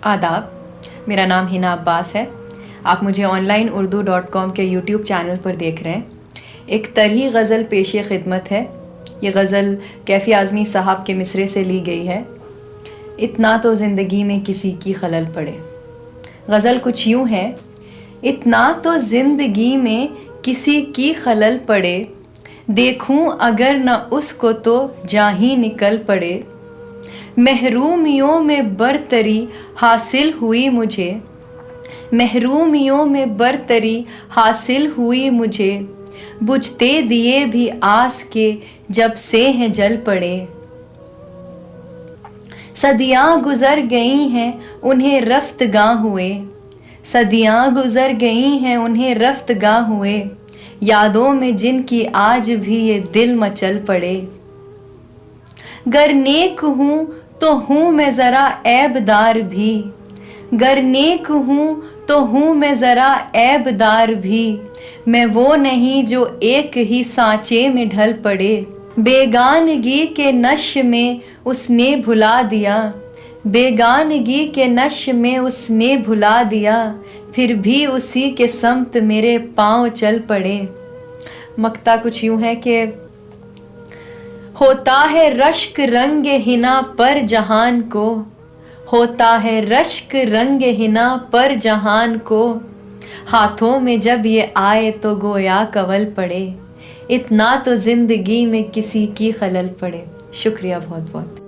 आदाब, मेरा नाम हिना अब्बास है। आप मुझे onlineurdu.com के यूट्यूब चैनल पर देख रहे हैं। एक तरही गज़ल पेशे खिदमत है। ये गज़ल कैफ़ी आज़मी साहब के मिसरे से ली गई है। इतना तो ज़िंदगी में किसी की खलल पड़े। गज़ल कुछ यूँ है, इतना तो ज़िंदगी में किसी की खलल पड़े, देखूं अगर न उसको तो जाही निकल पड़े। महरूमियों में बरतरी हासिल हुई मुझे, महरूमियों में बरतरी हासिल हुई मुझे, बुझते दिए भी आस के जब से हैं जल पड़े। सदियाँ गुज़र गई हैं उन्हें रफ्तगां हुए, सदियाँ गुज़र गई हैं उन्हें रफ्तगां हुए, यादों में जिनकी आज भी ये दिल मचल पड़े। गर नेक हूँ तो हूँ मैं ज़रा ऐबदार भी, गर नेक हूँ तो हूँ मैं ज़रा ऐबदार भी, मैं वो नहीं जो एक ही सांचे में ढल पड़े। बेगानगी के नश में उसने भुला दिया, बेगानगी के नश में उसने भुला दिया, फिर भी उसी के समत मेरे पाँव चल पड़े। मक्ता कुछ यूँ है कि होता है रश्क रंग हिना पर जहान को, होता है रश्क रंग हिना पर जहान को, हाथों में जब ये आए तो गोया कवल पड़े। इतना तो ज़िंदगी में किसी की खलल पड़े। शुक्रिया बहुत बहुत।